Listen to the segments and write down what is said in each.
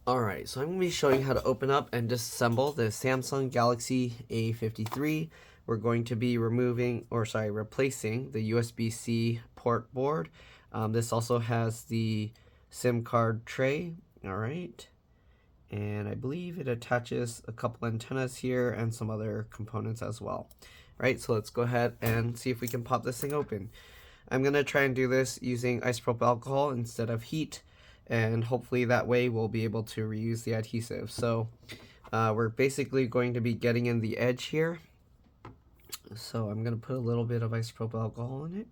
Alright, so I'm going to be showing how to open up and disassemble the Samsung Galaxy A53. We're going to be replacing the USB-C port board. This also has the SIM card tray. Alright, and I believe it attaches a couple antennas here and some other components as well. Alright, so let's go ahead and see if we can pop this thing open. I'm going to try and do this using isopropyl alcohol instead of heat, and hopefully that way we'll be able to reuse the adhesive. So we're basically going to be getting in the edge here. So I'm going to put a little bit of isopropyl alcohol in it.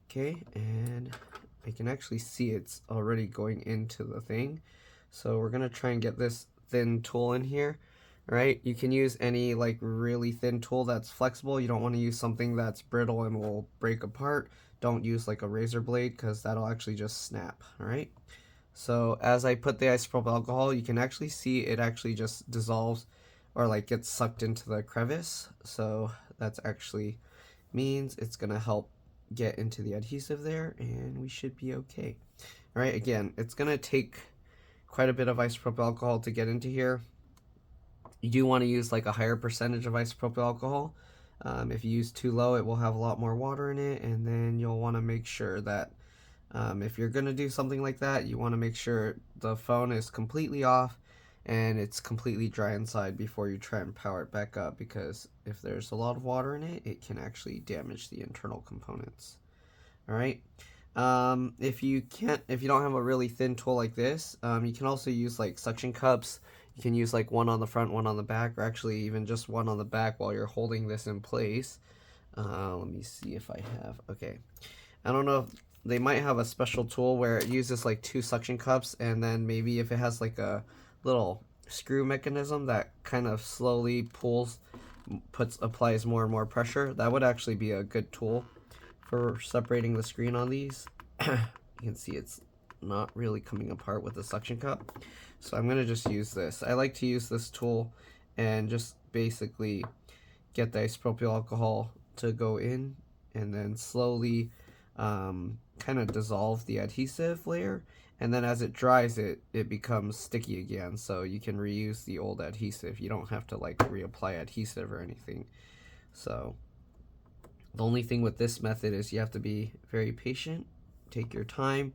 Okay, and I can actually see it's already going into the thing. So we're going to try and get this thin tool in here. Right, you can use any like really thin tool that's flexible. You don't want to use something that's brittle and will break apart. Don't use like a razor blade because that'll actually just snap. All right, so as I put the isopropyl alcohol, you can actually see it actually just dissolves or like gets sucked into the crevice. So that's actually means it's gonna help get into the adhesive there, and we should be okay. All right, again, it's gonna take quite a bit of isopropyl alcohol to get into here. You do want to use like a higher percentage of isopropyl alcohol. If you use too low, it will have a lot more water in it, and then you'll want to make sure that if you're going to do something like that, you want to make sure the phone is completely off and it's completely dry inside before you try and power it back up, because if there's a lot of water in it, it can actually damage the internal components. All right. If you don't have a really thin tool like this, you can also use like suction cups. You can use like one on the front, one on the back, or actually even just one on the back while you're holding this in place. Let me see if I have, okay. I don't know if they might have a special tool where it uses like 2 suction cups, and then maybe if it has like a little screw mechanism that kind of slowly applies more and more pressure, that would actually be a good tool for separating the screen on these. You can see it's not really coming apart with the suction cup. So I'm going to just use this. I like to use this tool and just basically get the isopropyl alcohol to go in and then slowly kind of dissolve the adhesive layer. And then as it dries, it becomes sticky again. So you can reuse the old adhesive. You don't have to like reapply adhesive or anything. So the only thing with this method is you have to be very patient, take your time,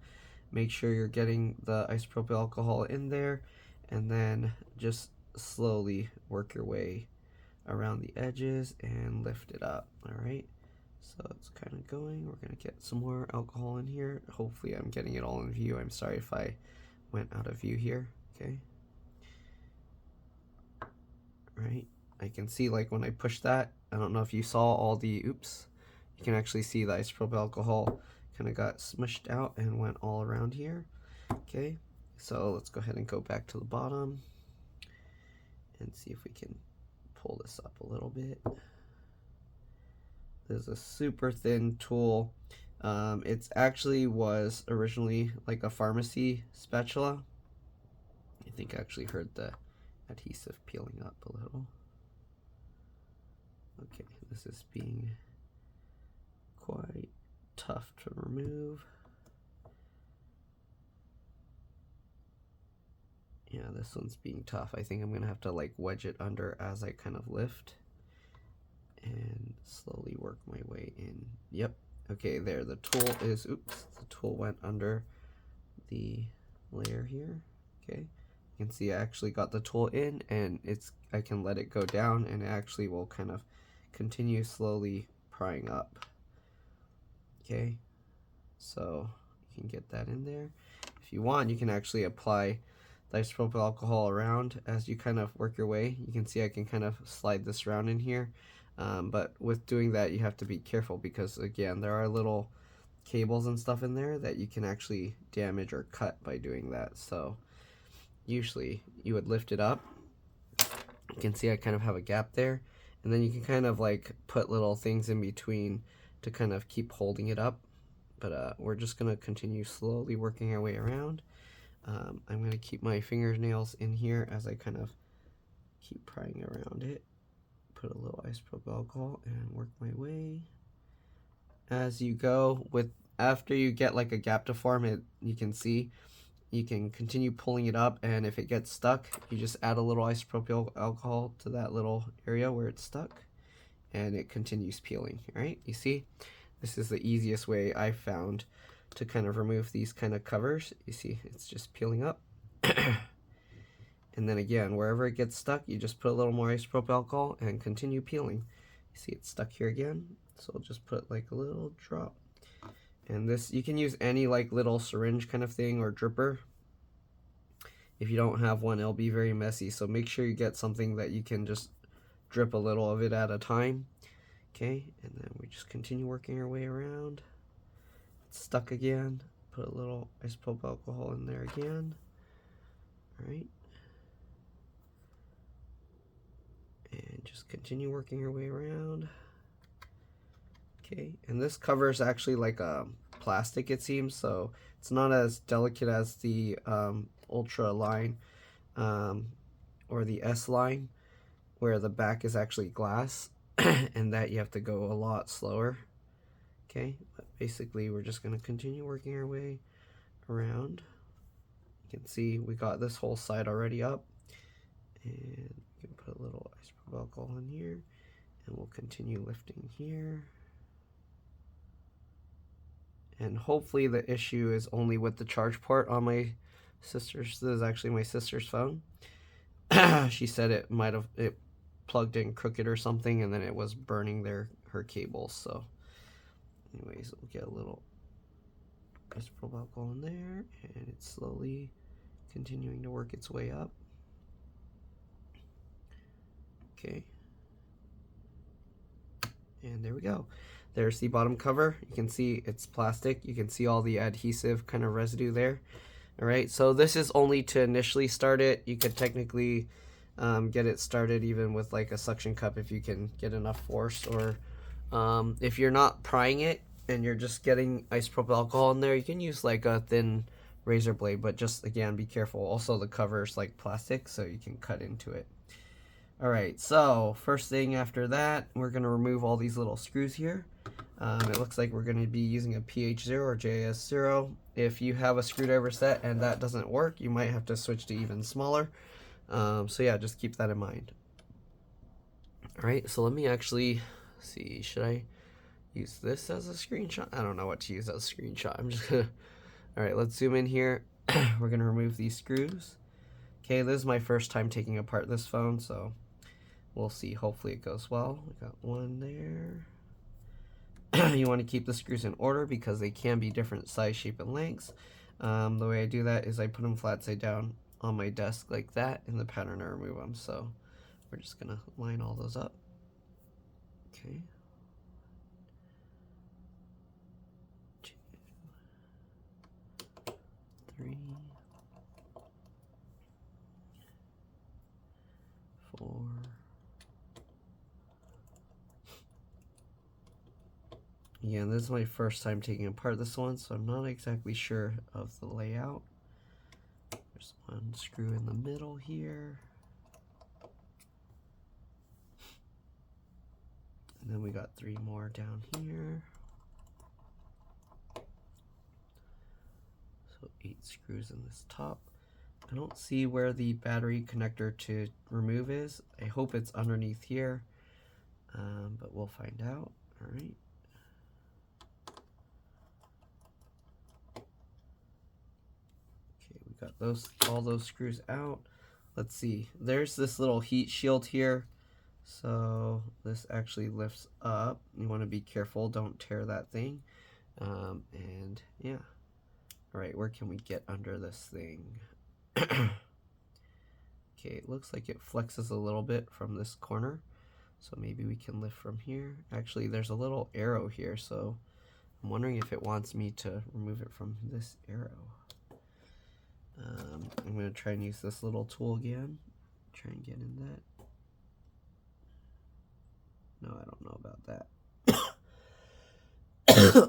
make sure you're getting the isopropyl alcohol in there, and then just slowly work your way around the edges and lift it up. All right, so it's kind of going. We're gonna get some more alcohol in here. Hopefully I'm getting it all in view. I'm sorry if I went out of view here. Okay, all right, I can see like when I push that, I don't know if you saw all the oops, you can actually see the isopropyl alcohol kind of got smushed out and went all around here. Okay, so let's go ahead and go back to the bottom and see if we can pull this up a little bit. This is a super thin tool. It's actually was originally like a pharmacy spatula. I think I actually heard the adhesive peeling up a little. Okay, this is being quite tough to remove. Yeah, this one's being tough. I think I'm gonna have to like wedge it under as I kind of lift and slowly work my way in. Yep. Okay, there. The tool is, oops, the tool went under the layer here. Okay, you can see I actually got the tool in, and I can let it go down, and it actually will kind of continue slowly prying up. Okay, so you can get that in there. If you want, you can actually apply the isopropyl alcohol around as you kind of work your way. You can see I can kind of slide this around in here. But with doing that, you have to be careful because, again, there are little cables and stuff in there that you can actually damage or cut by doing that. So usually you would lift it up. You can see I kind of have a gap there, and then you can kind of like put little things in between to kind of keep holding it up. But we're just going to continue slowly working our way around. I'm going to keep my fingernails in here as I kind of keep prying around it. Put a little isopropyl alcohol and work my way. As you go, after you get like a gap to form, you can see you can continue pulling it up, and if it gets stuck, you just add a little isopropyl alcohol to that little area where it's stuck, and it continues peeling, right? You see, this is the easiest way I've found to kind of remove these kind of covers. You see, it's just peeling up. And then again, wherever it gets stuck, you just put a little more isopropyl alcohol and continue peeling. You see it's stuck here again, so I'll just put like a little drop. And this, you can use any like little syringe kind of thing or dripper. If you don't have one, it'll be very messy, so make sure you get something that you can just drip a little of it at a time. Okay, and then we just continue working our way around. It's stuck again. Put a little isopropyl alcohol in there again. All right. And just continue working your way around. Okay, and this cover is actually like a plastic, it seems, so it's not as delicate as the Ultra line or the S line, where the back is actually glass and that you have to go a lot slower. Okay, but basically we're just going to continue working our way around. You can see we got this whole side already up, and we can put a little isopropyl alcohol in here, and we'll continue lifting here. And hopefully the issue is only with the charge port on my sister's. This is actually my sister's phone. She said it might have plugged in crooked or something, and then it was burning her cables. So anyways, we'll get a little isopropyl alcohol in there, and it's slowly continuing to work its way up. Okay, and there we go. There's the bottom cover. You can see it's plastic. You can see all the adhesive kind of residue there. All right, so this is only to initially start it. You could technically get it started even with like a suction cup if you can get enough force, or if you're not prying it and you're just getting isopropyl alcohol in there, you can use like a thin razor blade, but just again, be careful. Also, the cover is like plastic, so you can cut into it. All right, so first thing after that, we're gonna remove all these little screws here. It looks like we're gonna be using a PH0 or JS0. If you have a screwdriver set and that doesn't work, you might have to switch to even smaller. So yeah, just keep that in mind. All right, so let me actually see, should I use this as a screenshot? I don't know what to use as a screenshot. I'm just gonna, all right, let's zoom in here. We're gonna remove these screws. Okay, this is my first time taking apart this phone, so we'll see. Hopefully it goes well. We got one there. You want to keep the screws in order because they can be different size, shape, and lengths. The way I do that is I put them flat side down on my desk like that in the pattern I remove them. So we're just gonna line all those up. Okay. 2, 3, 4. Again, this is my first time taking apart this one, so I'm not exactly sure of the layout. There's one screw in the middle here. And then we got 3 more down here. So 8 screws in this top. I don't see where the battery connector to remove is. I hope it's underneath here, but we'll find out. All right. Got all those screws out. Let's see, there's this little heat shield here, so this actually lifts up. You want to be careful, don't tear that thing. And yeah, all right, where can we get under this thing? Okay, it looks like it flexes a little bit from this corner, so maybe we can lift from here. Actually, there's a little arrow here, so I'm wondering if it wants me to remove it from this arrow. I'm going to try and use this little tool again. Try and get in that. No, I don't know about that.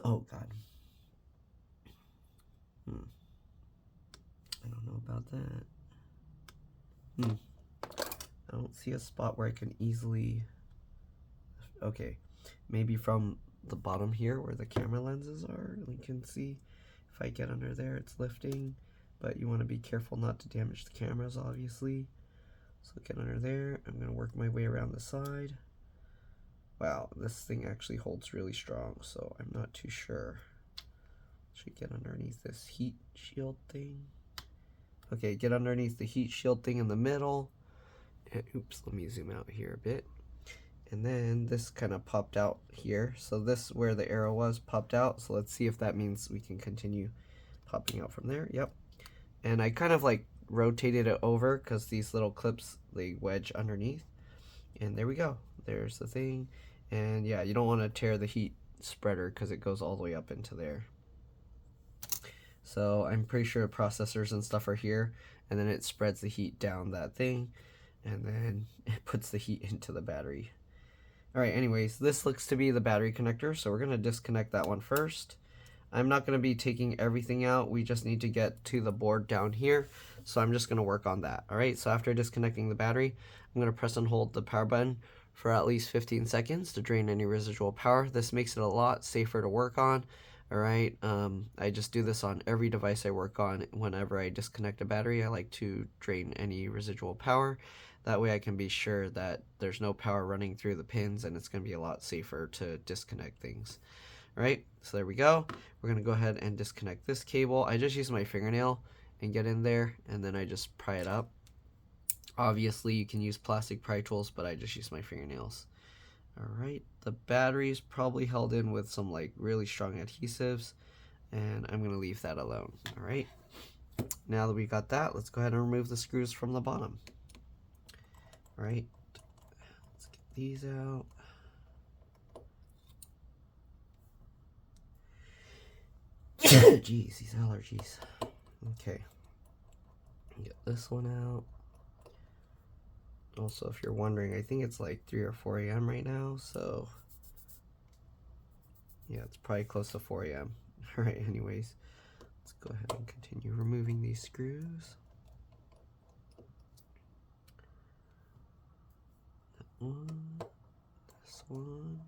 Oh, God. I don't know about that. I don't see a spot where I can easily... Okay, maybe from the bottom here where the camera lenses are, we can see if I get under there, it's lifting. but you want to be careful not to damage the cameras, obviously. So get under there. I'm going to work my way around the side. Wow, this thing actually holds really strong, so I'm not too sure. Should get underneath this heat shield thing. Okay, get underneath the heat shield thing in the middle. And, oops, let me zoom out here a bit. And then this kind of popped out here. So this, where the arrow was, popped out. So let's see if that means we can continue popping out from there. Yep. And I kind of like rotated it over because these little clips, they wedge underneath. And there we go. There's the thing. And yeah, you don't want to tear the heat spreader because it goes all the way up into there. So I'm pretty sure processors and stuff are here. And then it spreads the heat down that thing. And then it puts the heat into the battery. Alright, anyways, this looks to be the battery connector, so we're going to disconnect that one first. I'm not going to be taking everything out, we just need to get to the board down here, so I'm just going to work on that. Alright, so after disconnecting the battery, I'm going to press and hold the power button for at least 15 seconds to drain any residual power. This makes it a lot safer to work on. Alright, I just do this on every device I work on. Whenever I disconnect a battery, I like to drain any residual power. That way I can be sure that there's no power running through the pins, and it's going to be a lot safer to disconnect things. Alright, so there we go. We're going to go ahead and disconnect this cable. I just use my fingernail and get in there, and then I just pry it up. Obviously you can use plastic pry tools, but I just use my fingernails. Alright, the battery's probably held in with some like really strong adhesives, and I'm going to leave that alone. Alright, now that we got that, let's go ahead and remove the screws from the bottom. Right, let's get these out. Jeez, these allergies. Okay, get this one out. Also, if you're wondering, I think it's like 3 or 4 a.m. right now, so yeah, it's probably close to 4 a.m. Alright, anyways, let's go ahead and continue removing these screws. One, this one,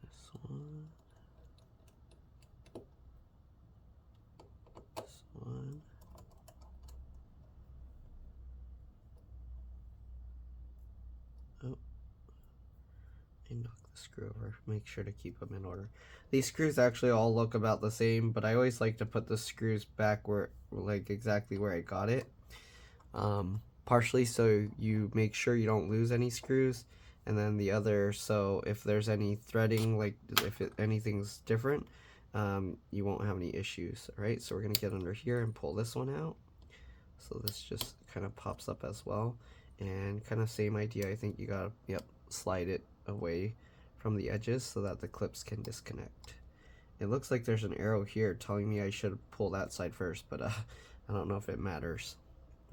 this one, this one, oh, I knocked the screw over. Make sure to keep them in order. These screws actually all look about the same, but I always like to put the screws back where, like exactly where I got it. Partially so you make sure you don't lose any screws, and then the other so if there's any threading, like if anything's different, you won't have any issues. Alright, so we're going to get under here and pull this one out. So this just kind of pops up as well, and kind of same idea. I think you gotta, yep, slide it away from the edges so that the clips can disconnect. It looks like there's an arrow here telling me I should pull that side first, but I don't know if it matters.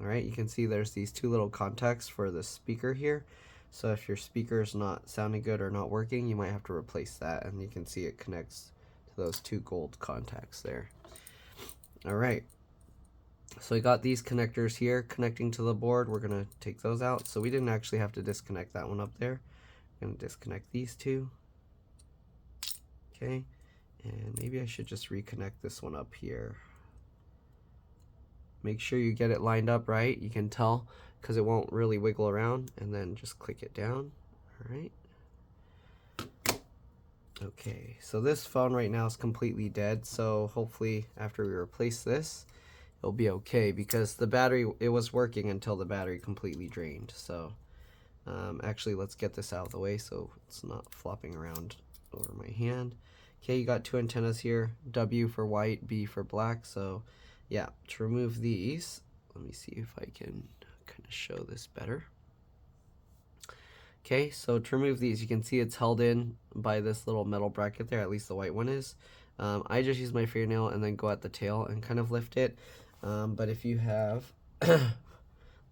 Alright, you can see there's these two little contacts for the speaker here. So if your speaker is not sounding good or not working, you might have to replace that, and you can see it connects to those two gold contacts there. Alright, so I got these connectors here connecting to the board. We're going to take those out. So we didn't actually have to disconnect that one up there. I'm going to disconnect these two. Okay, and maybe I should just reconnect this one up here. Make sure you get it lined up right. You can tell because it won't really wiggle around, and then just click it down. Alright. Okay, so this phone right now is completely dead, so hopefully after we replace this, it'll be okay, because the battery, it was working until the battery completely drained. So actually, let's get this out of the way so it's not flopping around over my hand. Okay, you got two antennas here, W for white, B for black. So yeah, to remove these, let me see if I can kind of show this better. Okay, so to remove these, you can see it's held in by this little metal bracket there, at least the white one is. I just use my fingernail and then go at the tail and kind of lift it. But if you have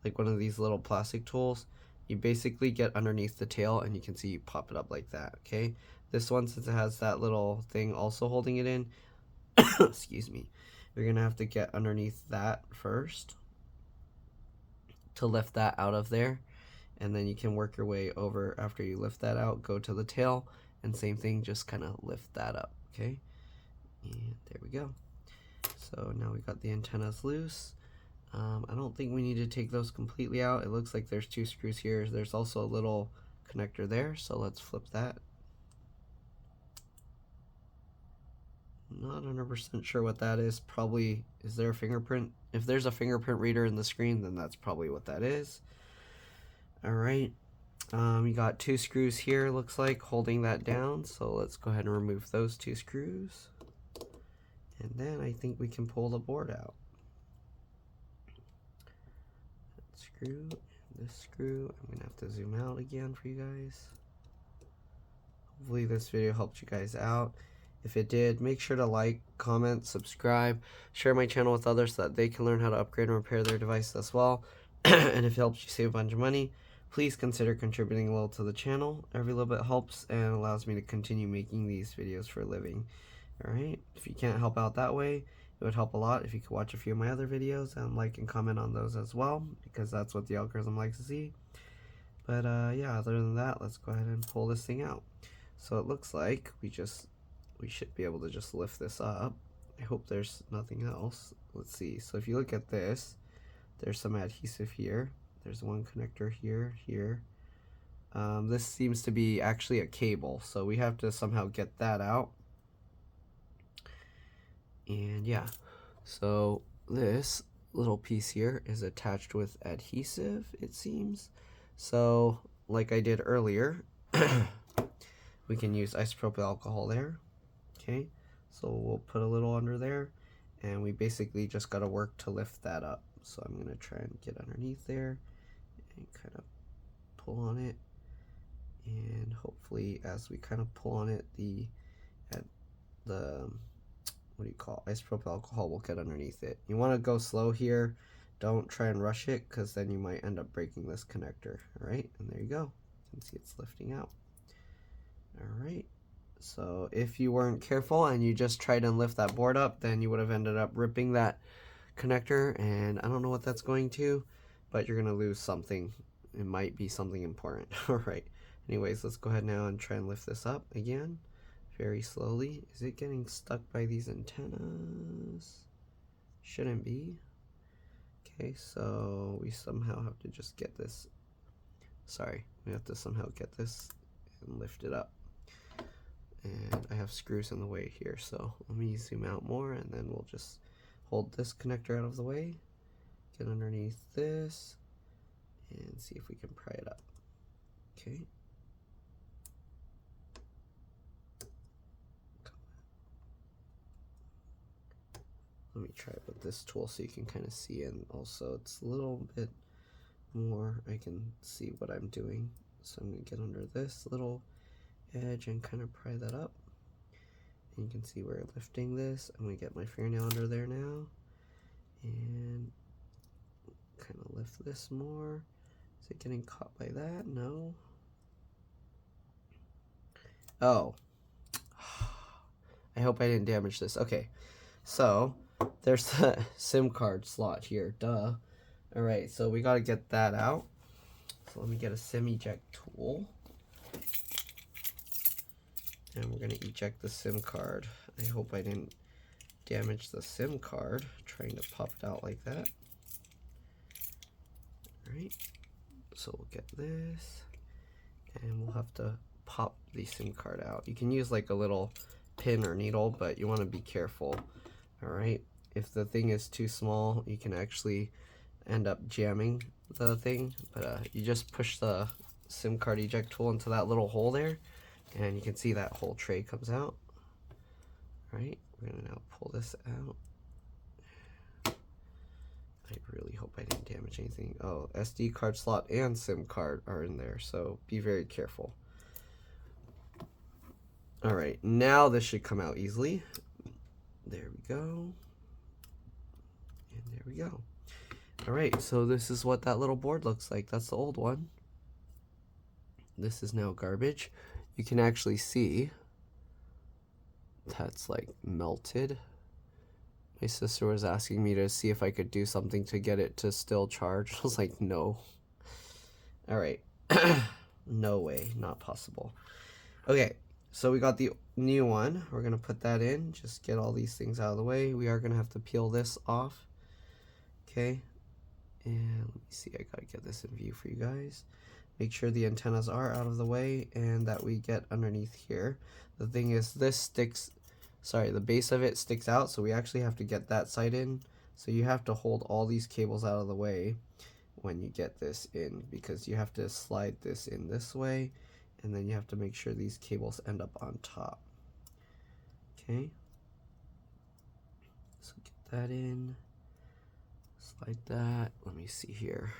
like one of these little plastic tools, you basically get underneath the tail and you can see you pop it up like that. Okay, this one, since it has that little thing also holding it in, excuse me, you're gonna have to get underneath that first to lift that out of there. and then you can work your way over. After you lift that out, go to the tail, and same thing, just kind of lift that up, okay? And there we go. So now we got the antennas loose. I don't think we need to take those completely out. It looks like there's 2 screws here. There's also a little connector there, so let's flip that. Not 100% sure what that is. Probably, is there a fingerprint? If there's a fingerprint reader in the screen, then that's probably what that is. Alright, you got 2 screws here, looks like, holding that down. So let's go ahead and remove those 2 screws. And then I think we can pull the board out. That screw and this screw. I'm going to have to zoom out again for you guys. Hopefully this video helped you guys out. If it did, make sure to like, comment, subscribe, share my channel with others so that they can learn how to upgrade and repair their device as well. And if it helps you save a bunch of money, please consider contributing a little to the channel. Every little bit helps and allows me to continue making these videos for a living. Alright, if you can't help out that way, it would help a lot if you could watch a few of my other videos and like and comment on those as well, because that's what the algorithm likes to see. But yeah, other than that, let's go ahead and pull this thing out. So it looks like we should be able to just lift this up. I hope there's nothing else. Let's see. So if you look at this, there's some adhesive here. There's one connector here. This seems to be actually a cable, so we have to somehow get that out. And yeah, so this little piece here is attached with adhesive, it seems. So like I did earlier, we can use isopropyl alcohol there. Okay, so we'll put a little under there, and we basically just got to work to lift that up. So I'm going to try and get underneath there and kind of pull on it, and hopefully as we kind of pull on it, the what do you call, isopropyl alcohol will get underneath it. You want to go slow here. Don't try and rush it, because then you might end up breaking this connector. Alright, and there you go. You can see it's lifting out. Alright, so if you weren't careful and you just tried and lift that board up, then you would have ended up ripping that connector, and I don't know what that's going to, but you're going to lose something. It might be something important. Alright, anyways, let's go ahead now and try and lift this up again. Very slowly. Is it getting stuck by these antennas? Shouldn't be. Okay, so we somehow have to just get this. Sorry, we have to somehow get this and lift it up. And I have screws in the way here, so let me zoom out more, and then we'll just hold this connector out of the way, get underneath this, and see if we can pry it up. Okay. Let me try it with this tool so you can kind of see, and also it's a little bit more, I can see what I'm doing. So I'm going to get under this little edge and kind of pry that up. And you can see we're lifting this. I'm going to get my fingernail under there now and kind of lift this more. Is it getting caught by that? No. Oh. I hope I didn't damage this. Okay. So there's the SIM card slot here, duh. Alright, so we gotta get that out. So let me get a SIM eject tool. And we're gonna eject the SIM card. I hope I didn't damage the SIM card trying to pop it out like that. Alright, so we'll get this, and we'll have to pop the SIM card out. You can use like a little pin or needle, but you want to be careful. Alright, if the thing is too small, you can actually end up jamming the thing, but you just push the SIM card eject tool into that little hole there, and you can see that whole tray comes out. Alright, we're going to now pull this out. I really hope I didn't damage anything. Oh, SD card slot and SIM card are in there, so be very careful. Alright, now this should come out easily. There we go. And there we go. Alright, so this is what that little board looks like. That's the old one. This is now garbage. You can actually see that's like melted. My sister was asking me to see if I could do something to get it to still charge. I was like, no. Alright, No way, not possible. Okay, so we got the new one. We're gonna put that in, just get all these things out of the way. We are gonna have to peel this off. Okay, and let me see, I gotta get this in view for you guys. Make sure the antennas are out of the way and that we get underneath here. The thing is, this sticks, sorry, the base of it sticks out, so we actually have to get that side in. So you have to hold all these cables out of the way when you get this in, because you have to slide this in this way, and then you have to make sure these cables end up on top. Okay, so get that in, slide that. Let me see here.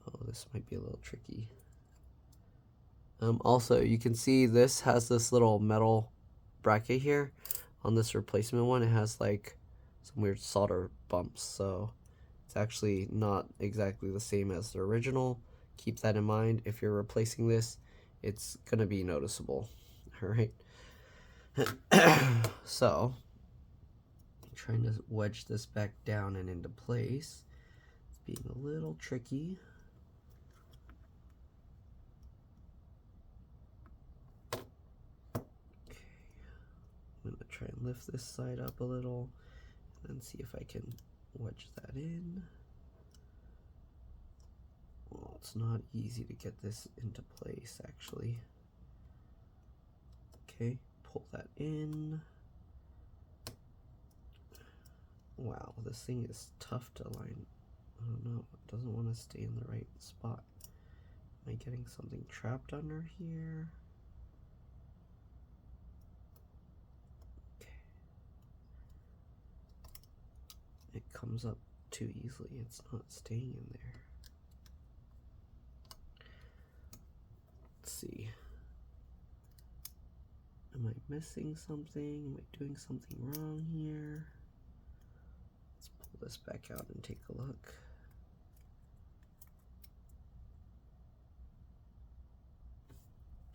Oh, this might be a little tricky. Also, you can see this has this little metal bracket here. On this replacement one, it has like some weird solder bumps, so it's actually not exactly the same as the original. Keep that in mind. If you're replacing this, it's gonna be noticeable. All right. So, I'm trying to wedge this back down and into place. It's being a little tricky. Okay. I'm gonna try and lift this side up a little and see if I can wedge that in. Well, it's not easy to get this into place, actually. Okay, pull that in. Wow, this thing is tough to line. I don't know, it doesn't want to stay in the right spot. Am I getting something trapped under here? Okay. It comes up too easily, it's not staying in there. Let's see. Am I missing something? Am I doing something wrong here? Let's pull this back out and take a look.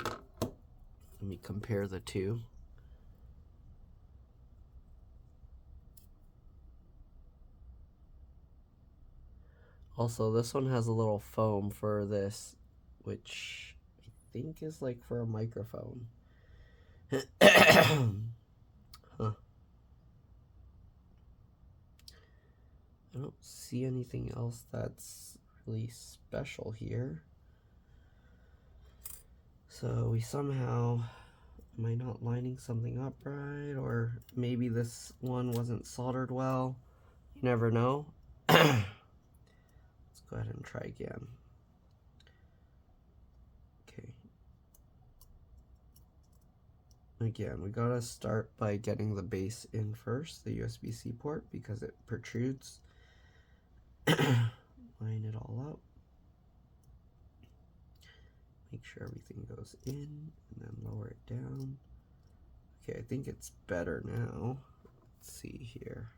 Let me compare the two. Also, this one has a little foam for this, which I think is like for a microphone. Huh. I don't see anything else that's really special here. So we somehow, am I not lining something up right? Or maybe this one wasn't soldered well. You never know. Let's go ahead and try again. Okay. Again, we gotta start by getting the base in first, the USB-C port, because it protrudes. Line it all up. Make sure everything goes in, and then lower it down. Okay, I think it's better now. Let's see here.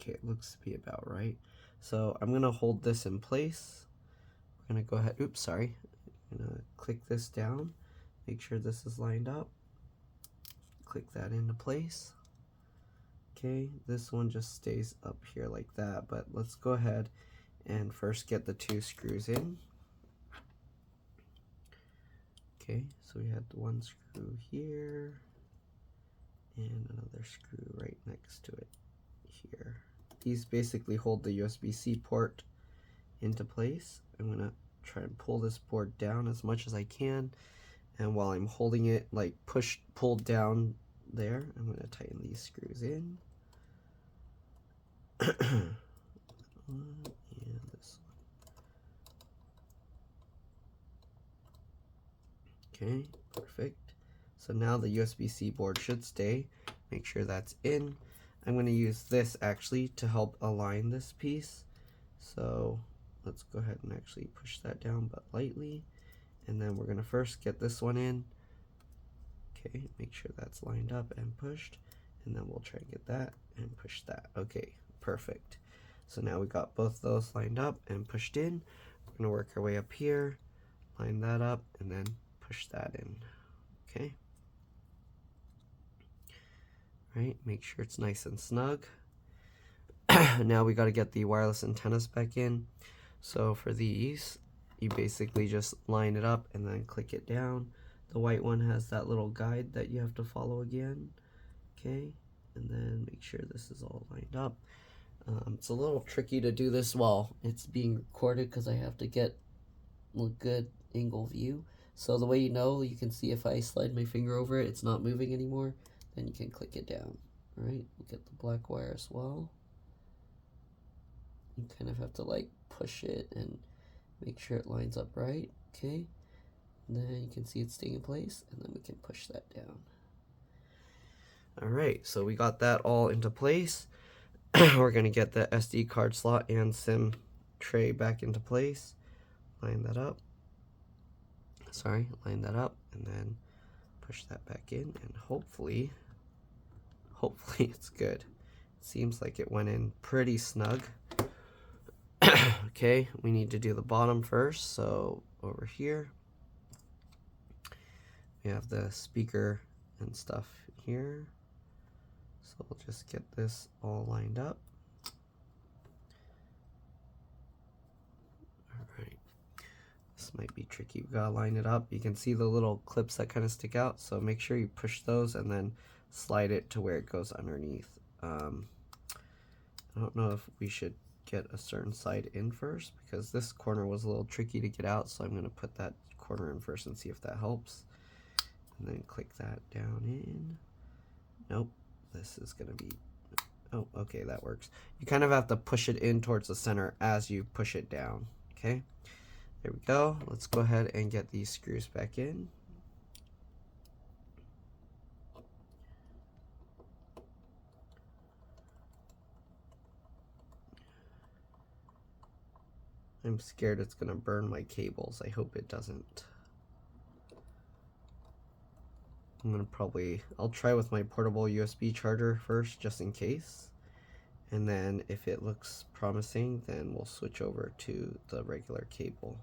Okay, it looks to be about right. So I'm gonna hold this in place. We're gonna go ahead, oops, sorry. I'm gonna click this down, make sure this is lined up. Click that into place. Okay, this one just stays up here like that, but let's go ahead and first get the two screws in. Okay, so we had the one screw here and another screw right next to it here. These basically hold the USB-C port into place. I'm gonna try and pull this board down as much as I can, and while I'm holding it, like pulled down there, I'm gonna tighten these screws in. And this one. Okay, perfect. So now the USB-C board should stay. Make sure that's in. I'm going to use this actually to help align this piece. So let's go ahead and actually push that down, but lightly. And then we're going to first get this one in. Okay, make sure that's lined up and pushed. And then we'll try and get that and push that. Okay, perfect. So now we got both those lined up and pushed in. We're going to work our way up here, line that up, and then push that in. Okay. right? Make sure it's nice and snug. Now we got to get the wireless antennas back in. So for these, you basically just line it up and then click it down. The white one has that little guide that you have to follow again. Okay, and then make sure this is all lined up. It's a little tricky to do this while it's being recorded because I have to get a good angle view. So the way you know, you can see if I slide my finger over it, it's not moving anymore, then you can click it down. All right, we'll get the black wire as well. You kind of have to like push it and make sure it lines up right. Okay, and then you can see it's staying in place, and then we can push that down. All right, so we got that all into place. We're gonna get the SD card slot and SIM tray back into place. Line that up. Line that up, and then push that back in, and hopefully it's good. It seems like it went in pretty snug. Okay, we need to do the bottom first. So over here, we have the speaker and stuff here. So we'll just get this all lined up. All right, this might be tricky. We gotta line it up. You can see the little clips that kind of stick out. So make sure you push those and then slide it to where it goes underneath. I don't know if we should get a certain side in first because this corner was a little tricky to get out, so I'm going to put that corner in first and see if that helps, and then click that down in. Nope, this is going to be, oh, okay, that works. You kind of have to push it in towards the center as you push it down. Okay, there we go. Let's go ahead and get these screws back in. I'm scared it's gonna burn my cables. I hope it doesn't. I'll try with my portable USB charger first, just in case. And then if it looks promising, then we'll switch over to the regular cable.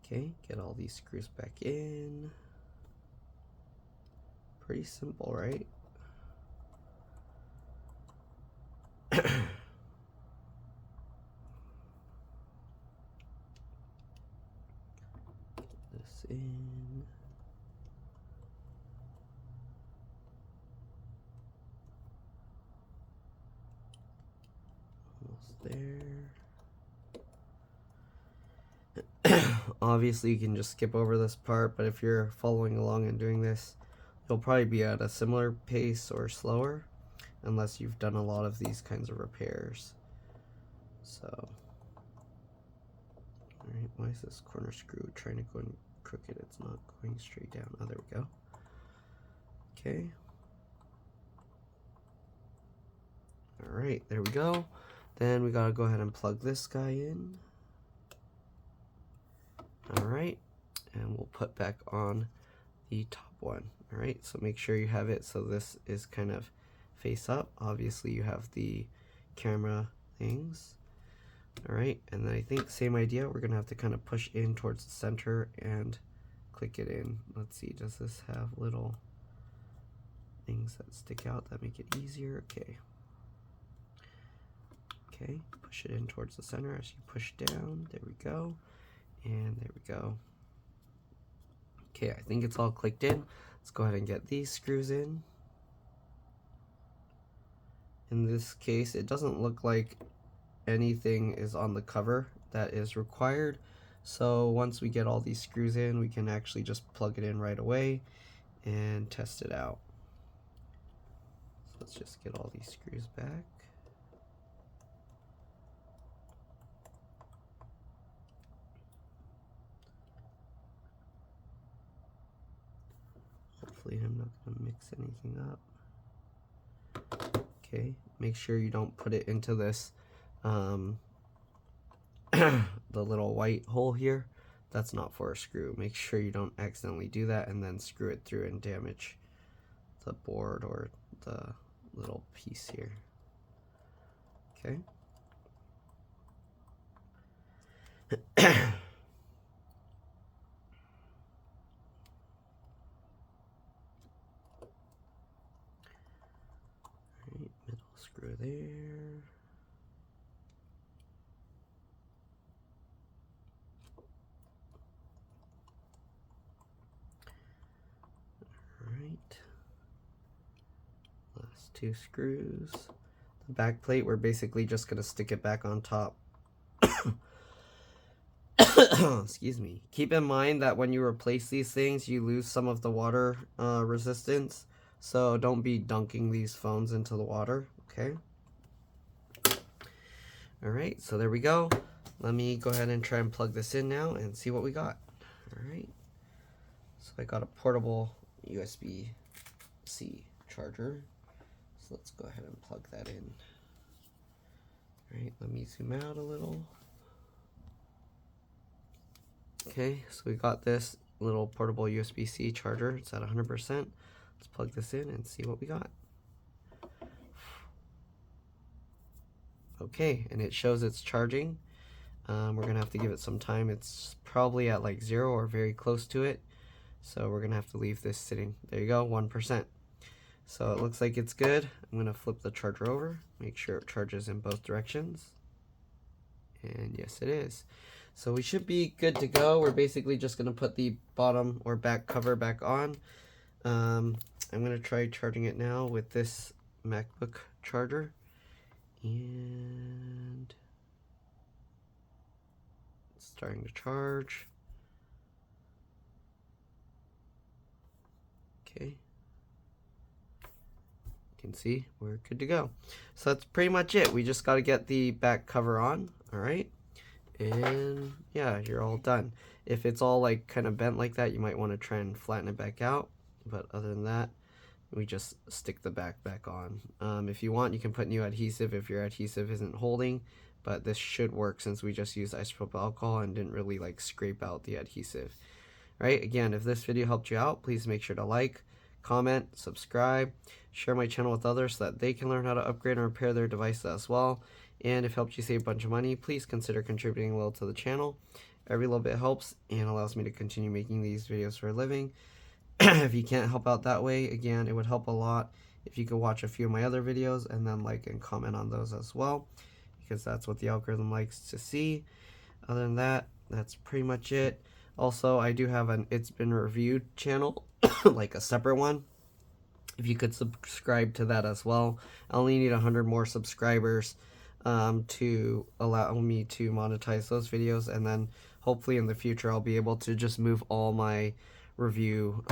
Okay, get all these screws back in. Pretty simple, right? This in. Almost there. Obviously, you can just skip over this part, but if you're following along and doing this, you'll probably be at a similar pace or slower, unless you've done a lot of these kinds of repairs. So, alright, why is this corner screw trying to go in crooked? It's not going straight down. Oh, there we go. Okay. Alright, there we go. Then we gotta go ahead and plug this guy in. Alright, and we'll put back on the top one. Alright, so make sure you have it so this is kind of face up. Obviously you have the camera things. Alright, and then I think same idea, we're gonna have to kind of push in towards the center and click it in. Let's see, does this have little things that stick out that make it easier? Okay, push it in towards the center as you push down. There we go. And there we go. Okay, I think it's all clicked in. Let's go ahead and get these screws in. In this case, it doesn't look like anything is on the cover that is required. So once we get all these screws in, we can actually just plug it in right away and test it out. So let's just get all these screws back. Hopefully I'm not going to mix anything up. Okay, make sure you don't put it into this, the little white hole here. That's not for a screw. Make sure you don't accidentally do that and then screw it through and damage the board or the little piece here. Okay. screw there. Alright. Last 2 screws. The back plate, we're basically just going to stick it back on top. Excuse me. Keep in mind that when you replace these things, you lose some of the water resistance. So don't be dunking these phones into the water, okay? Alright, so there we go. Let me go ahead and try and plug this in now and see what we got. Alright. So I got a portable USB-C charger. So let's go ahead and plug that in. Alright, let me zoom out a little. Okay, so we got this little portable USB-C charger. It's at 100%. Let's plug this in and see what we got. Okay, and it shows it's charging. We're going to have to give it some time. It's probably at like 0 or very close to it. So we're going to have to leave this sitting. There you go, 1%. So it looks like it's good. I'm going to flip the charger over, make sure it charges in both directions. And yes, it is. So we should be good to go. We're basically just going to put the bottom or back cover back on. I'm going to try charging it now with this MacBook charger. And it's starting to charge. Okay. You can see we're good to go. So that's pretty much it. We just got to get the back cover on. All right. And yeah, you're all done. If it's all like kind of bent like that, you might want to try and flatten it back out. But other than that, we just stick the back on. If you want, you can put new adhesive if your adhesive isn't holding, but this should work since we just used isopropyl alcohol and didn't really like scrape out the adhesive. Right? Again, if this video helped you out, please make sure to like, comment, subscribe, share my channel with others so that they can learn how to upgrade and repair their devices as well. And if it helped you save a bunch of money, please consider contributing a little to the channel. Every little bit helps and allows me to continue making these videos for a living. If you can't help out that way, again, it would help a lot if you could watch a few of my other videos and then like and comment on those as well, because that's what the algorithm likes to see. Other than that, that's pretty much it. Also, I do have an It's Been Reviewed channel, like a separate one. If you could subscribe to that as well. I only need 100 more subscribers to allow me to monetize those videos, and then hopefully in the future I'll be able to just move all my review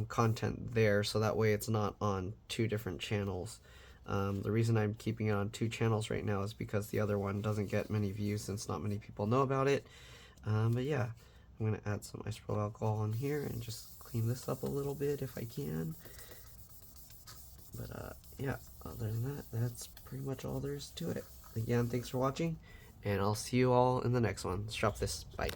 content there, so that way it's not on 2 different channels. The reason I'm keeping it on 2 channels right now is because the other one doesn't get many views since not many people know about it. But yeah, I'm going to add some isopropyl alcohol in here and just clean this up a little bit if I can. But yeah, other than that, that's pretty much all there is to it. Again, thanks for watching, and I'll see you all in the next one. Let's drop this. Bye.